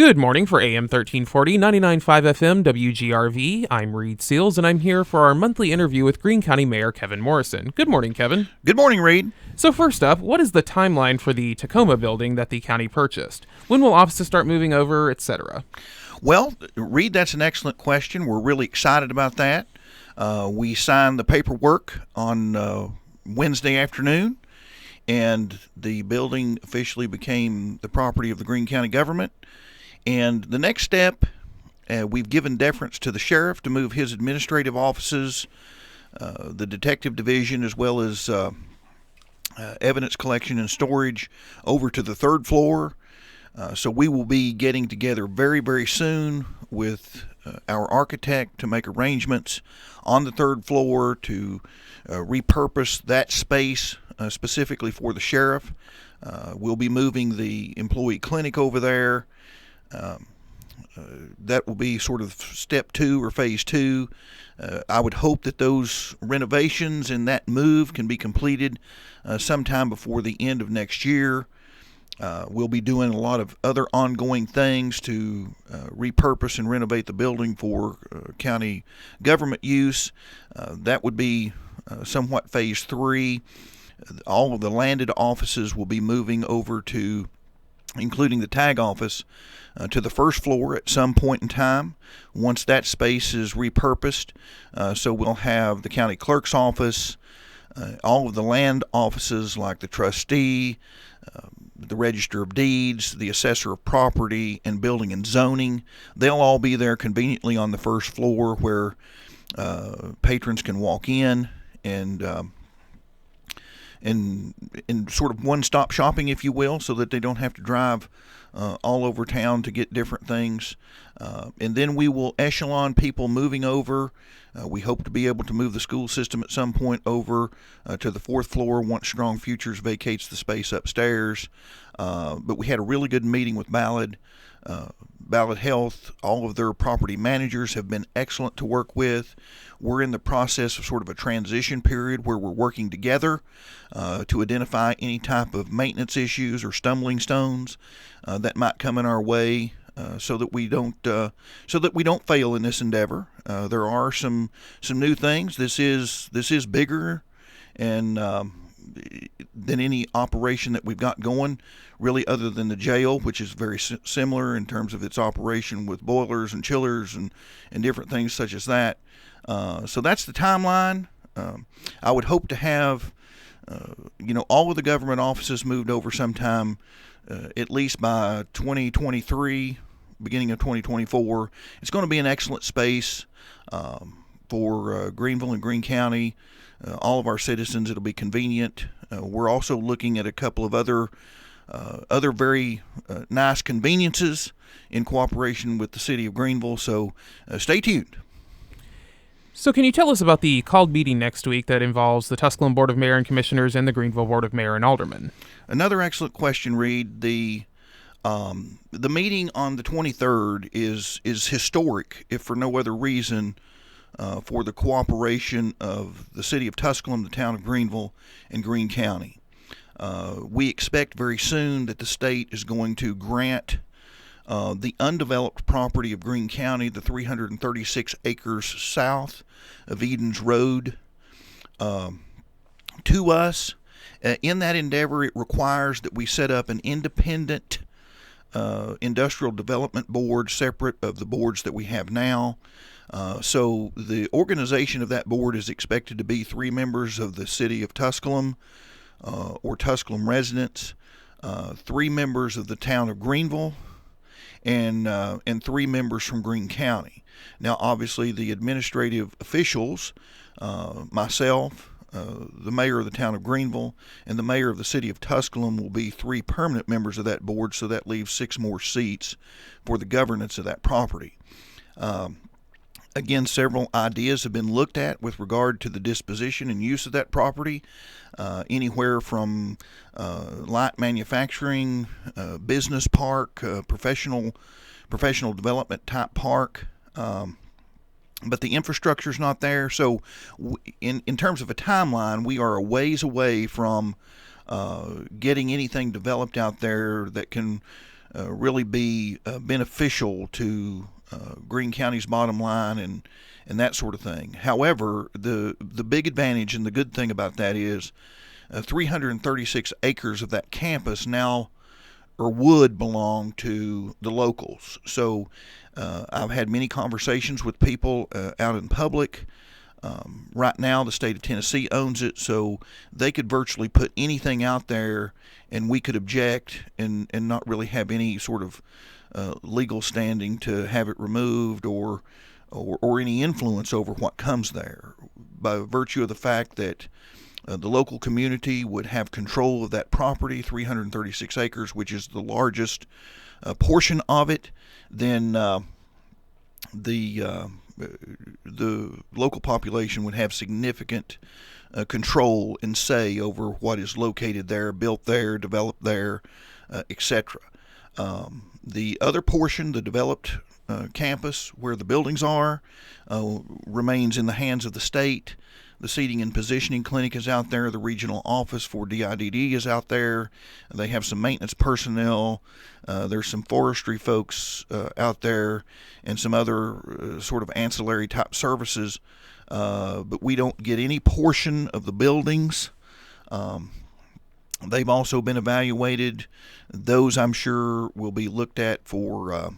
Good morning for AM 1340, 99.5 FM, WGRV. I'm Reid Seals, and I'm here for our monthly interview with Greene County Mayor Kevin Morrison. Good morning, Kevin. Good morning, Reid. So first up, what is the timeline for the Takoma building that the county purchased? When will offices start moving over, etc.? Well, Reid, that's an excellent question. We're really excited about that. We signed the paperwork on Wednesday afternoon, and the building officially became the property of the Greene County government. And the next step, we've given deference to the sheriff to move his administrative offices, the detective division, as well as evidence collection and storage over to the third floor. So we will be getting together very, very soon with our architect to make arrangements on the third floor to repurpose that space specifically for the sheriff. We'll be moving the employee clinic over there. That will be sort of step 2 or phase 2. I would hope that those renovations and that move can be completed sometime before the end of next year. We'll be doing a lot of other ongoing things to repurpose and renovate the building for county government use. That would be somewhat phase 3. All of the landed offices will be moving over to, including the tag office, to the first floor at some point in time once that space is repurposed. So we'll have the county clerk's office, all of the land offices like the trustee, the register of deeds, the assessor of property, and building and zoning. They'll all be there conveniently on the first floor where patrons can walk in and sort of one-stop shopping, if you will, so that they don't have to drive all over town to get different things. And then we will echelon people moving over. We hope to be able to move the school system at some point over to the fourth floor once Strong Futures vacates the space upstairs. But we had a really good meeting with Ballard Health. All of their property managers have been excellent to work with. We're in the process of sort of a transition period where we're working together to identify any type of maintenance issues or stumbling stones that might come in our way, so that we don't fail in this endeavor. There are some new things. This is bigger and than any operation that we've got going, really, other than the jail, which is very similar in terms of its operation with boilers and chillers and different things such as that. So that's the timeline. I would hope to have all of the government offices moved over sometime at least by 2023, beginning of 2024. It's going to be an excellent space for Greeneville and Greene County. All of our citizens. It'll be convenient. We're also looking at a couple of other very nice conveniences in cooperation with the city of Greeneville. So stay tuned. So can you tell us about the called meeting next week that involves the Tusculum Board of Mayor and Commissioners and the Greeneville Board of Mayor and Aldermen? Another excellent question, Reid. The meeting on the 23rd is historic, if for no other reason, for the cooperation of the city of Tusculum, the town of Greeneville, and Greene County. We expect very soon that the state is going to grant the undeveloped property of Greene County, the 336 acres south of Eden's Road, to us. In that endeavor, it requires that we set up an independent industrial development board separate of the boards that we have now. So the organization of that board is expected to be 3 members of the city of Tusculum or Tusculum residents, 3 members of the town of Greeneville, and 3 members from Greene County. Now, obviously, the administrative officials, myself, the mayor of the town of Greeneville, and the mayor of the city of Tusculum will be 3 permanent members of that board, so that leaves 6 more seats for the governance of that property. Again, several ideas have been looked at with regard to the disposition and use of that property, anywhere from light manufacturing, business park, professional development type park. But the infrastructure is not there. So in terms of a timeline, we are a ways away from getting anything developed out there that can really be beneficial to Greene County's bottom line and that sort of thing. However, the big advantage and the good thing about that is 336 acres of that campus now or would belong to the locals. So I've had many conversations with people out in public. Right now, the state of Tennessee owns it, so they could virtually put anything out there, and we could object and not really have any sort of legal standing to have it removed or any influence over what comes there, by virtue of the fact that the local community would have control of that property, 336 acres, which is the largest portion of it. Then the local population would have significant control and say over what is located there, built there, developed there, etc. The other portion, the developed campus where the buildings are, remains in the hands of the state. The seating and positioning clinic is out there. The regional office for DIDD is out there. They have some maintenance personnel. There's some forestry folks out there and some other sort of ancillary type services. But we don't get any portion of the buildings. They've also been evaluated. Those, I'm sure, will be looked at for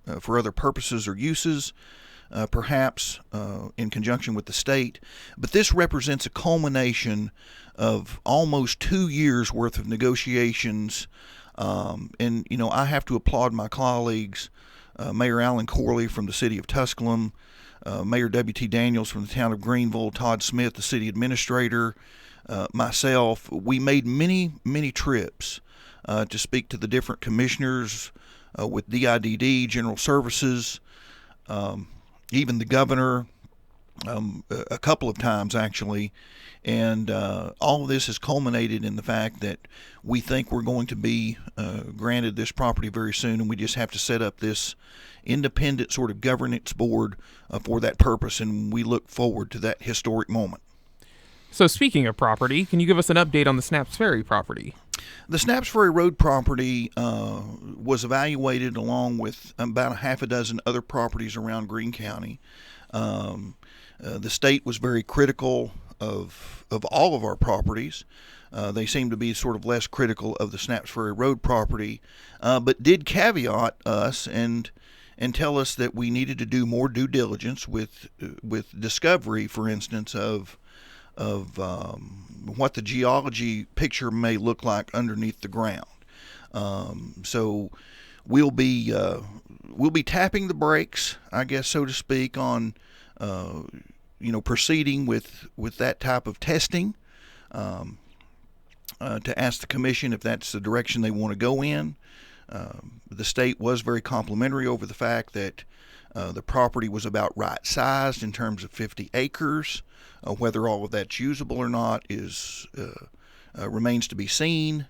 other purposes or uses. Perhaps in conjunction with the state. But this represents a culmination of almost 2 years worth of negotiations. And, I have to applaud my colleagues, Mayor Alan Corley from the city of Tusculum, Mayor W.T. Daniels from the town of Greeneville, Todd Smith, the city administrator, myself. We made many, many trips to speak to the different commissioners with DIDD, General Services, even the governor, a couple of times actually, and all of this has culminated in the fact that we think we're going to be granted this property very soon, and we just have to set up this independent sort of governance board for that purpose, and we look forward to that historic moment. So speaking of property, can you give us an update on the Snapps Ferry property? The Snapps Ferry Road property was evaluated along with about a half a dozen other properties around Greene County. The state was very critical of all of our properties. They seem to be sort of less critical of the Snapps Ferry Road property, but did caveat us and tell us that we needed to do more due diligence with discovery, for instance, of what the geology picture may look like underneath the ground. So we'll be tapping the brakes, I guess, so to speak, on proceeding with that type of testing, to ask the commission if that's the direction they want to go in. The state was very complimentary over the fact that the property was about right sized in terms of 50 acres. Whether all of that's usable or not remains to be seen,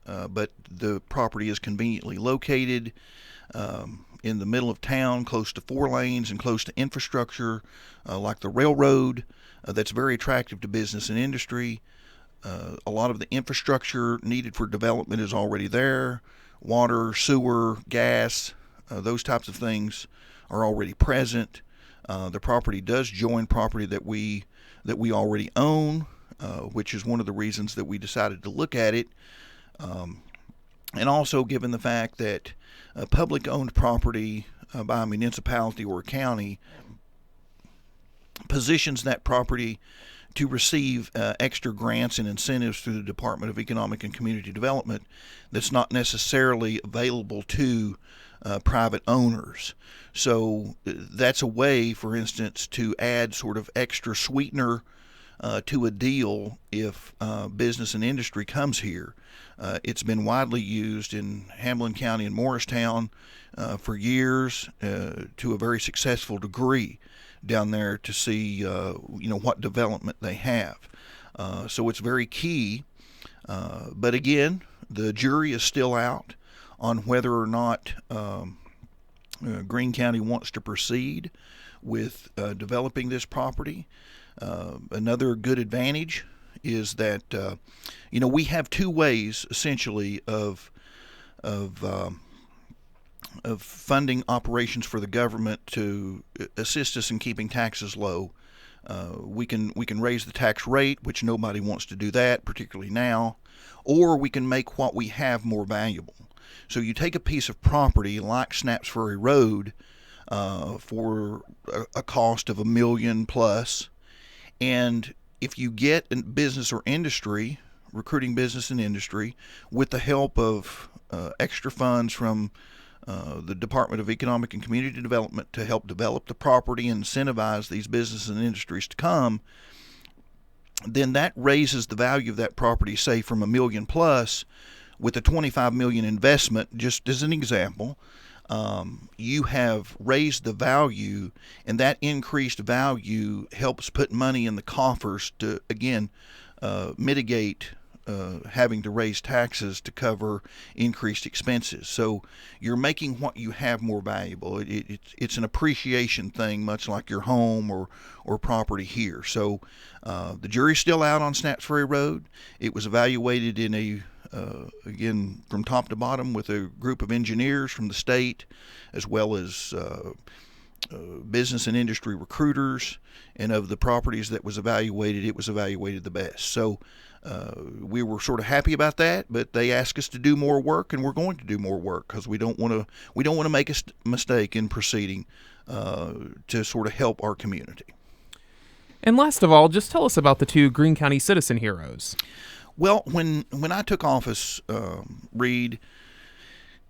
but the property is conveniently located in the middle of town, close to 4 lanes and close to infrastructure like the railroad. That's very attractive to business and industry. A lot of the infrastructure needed for development is already there. Water, sewer, gas, those types of things are already present. The property does join property that we already own, which is one of the reasons that we decided to look at it. And also given the fact that public-owned property by a municipality or a county positions that property to receive extra grants and incentives through the Department of Economic and Community Development that's not necessarily available to private owners. So that's a way, for instance, to add sort of extra sweetener to a deal if business and industry comes here. It's been widely used in Hamlin County and Morristown for years to a very successful degree down there to see what development they have. So it's very key. But again, the jury is still out on whether or not Greene County wants to proceed with developing this property. Another good advantage is that we have 2 ways essentially of of funding operations for the government to assist us in keeping taxes low. We can raise the tax rate, which nobody wants to do that, particularly now, or we can make what we have more valuable. So you take a piece of property like Snapps Ferry Road for a cost of $1 million plus, and if you get in business or industry, recruiting business and industry, with the help of extra funds from the Department of Economic and Community Development to help develop the property and incentivize these businesses and industries to come, then that raises the value of that property, say from $1 million plus, with a $25 million investment, just as an example. You have raised the value, and that increased value helps put money in the coffers to, again, mitigate having to raise taxes to cover increased expenses. So you're making what you have more valuable. It's an appreciation thing, much like your home or property here. So the jury's still out on Snapps Ferry Road. It was evaluated in again, from top to bottom with a group of engineers from the state, as well as business and industry recruiters. And of the properties that was evaluated, it was evaluated the best. So we were sort of happy about that, but they asked us to do more work, and we're going to do more work because we don't want to make a mistake in proceeding to sort of help our community. And last of all, just tell us about the two Greene County Citizen Heroes. Well, when I took office, Reid,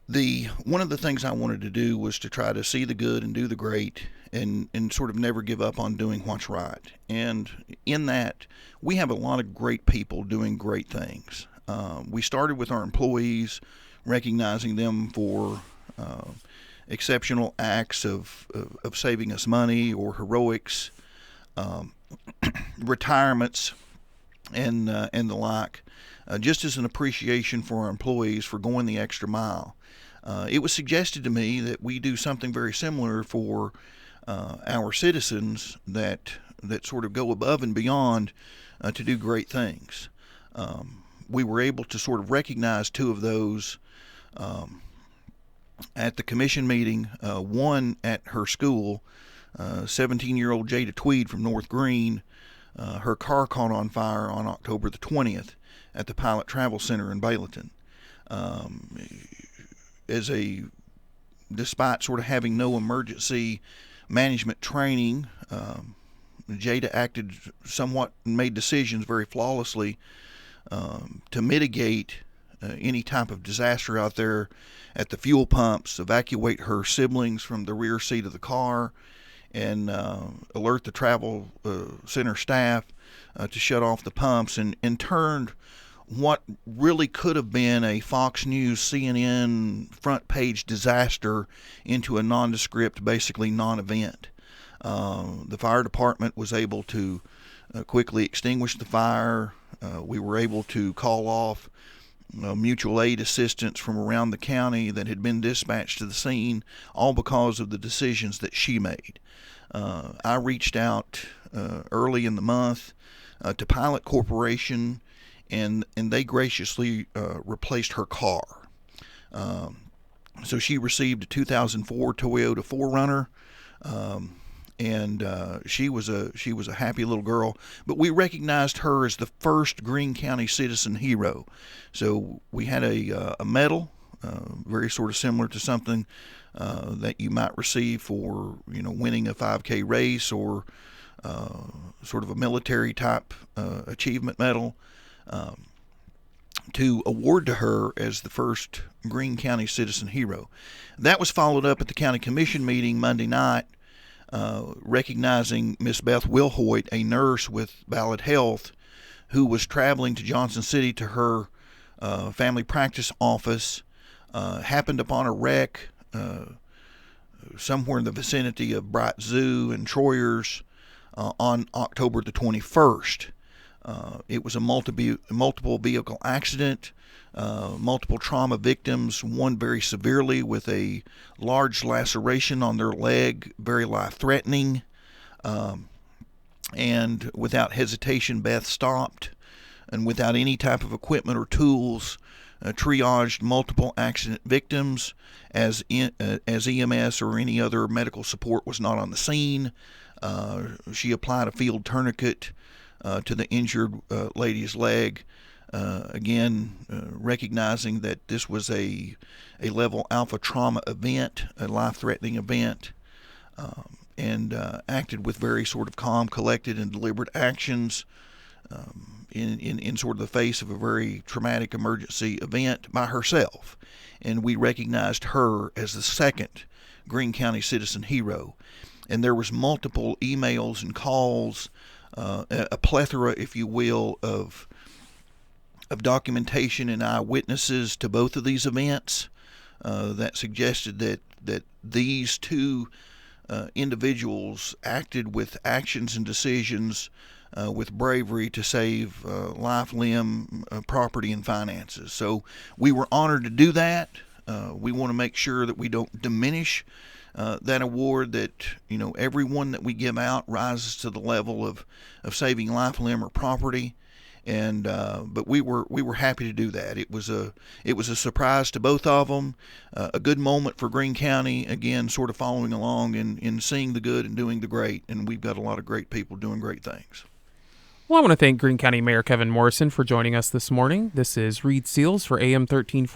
one of the things I wanted to do was to try to see the good and do the great, and sort of never give up on doing what's right. And in that, we have a lot of great people doing great things. We started with our employees, recognizing them for exceptional acts of saving us money or heroics, retirements, and the like, just as an appreciation for our employees for going the extra mile. It was suggested to me that we do something very similar for our citizens that sort of go above and beyond to do great things. We were able to sort of recognize two of those at the commission meeting, one at her school, 17-year-old Jada Tweed from North Greene. Her car caught on fire on October the 20th at the Pilot Travel Center in Baileyton. Despite sort of having no emergency management training, Jada acted somewhat and made decisions very flawlessly to mitigate any type of disaster out there at the fuel pumps, evacuate her siblings from the rear seat of the car, and alert the travel center staff to shut off the pumps, and turned what really could have been a Fox News, CNN front page disaster into a nondescript, basically non-event. The fire department was able to quickly extinguish the fire. We were able to call off mutual aid assistance from around the county that had been dispatched to the scene, all because of the decisions that she made. I reached out early in the month to Pilot Corporation, and they graciously replaced her car. So she received a 2004 Toyota 4Runner, and she was a happy little girl. But we recognized her as the first Greene County Citizen Hero. So we had a medal, very sort of similar to something that you might receive for winning a 5K race, or sort of a military type achievement medal, to award to her as the first Greene County Citizen Hero. That was followed up at the county commission meeting Monday night, recognizing Miss Beth Wilhoit, a nurse with Ballad Health, who was traveling to Johnson City to her family practice office, happened upon a wreck somewhere in the vicinity of Bright Zoo and Troyers on October the 21st. It was a multiple vehicle accident, multiple trauma victims, one very severely with a large laceration on their leg, very life-threatening. And without hesitation, Beth stopped, and without any type of equipment or tools, triaged multiple accident victims as EMS or any other medical support was not on the scene. She applied a field tourniquet to the injured lady's leg. Recognizing that this was a level alpha trauma event, a life-threatening event, and acted with very sort of calm, collected, and deliberate actions in sort of the face of a very traumatic emergency event by herself. And we recognized her as the second Greene County Citizen Hero. And there was multiple emails and calls, a plethora, if you will, of documentation and eyewitnesses to both of these events that suggested that these two individuals acted with actions and decisions with bravery to save life, limb, property, and finances. So we were honored to do that. We want to make sure that we don't diminish that award, that everyone that we give out rises to the level of saving life, limb, or property. And but we were happy to do that. It was a surprise to both of them, a good moment for Greene County, again sort of following along in seeing the good and doing the great, and we've got a lot of great people doing great things. Well, I want to thank Greene County Mayor Kevin Morrison for joining us this morning. This is Reid Seals for AM 1340.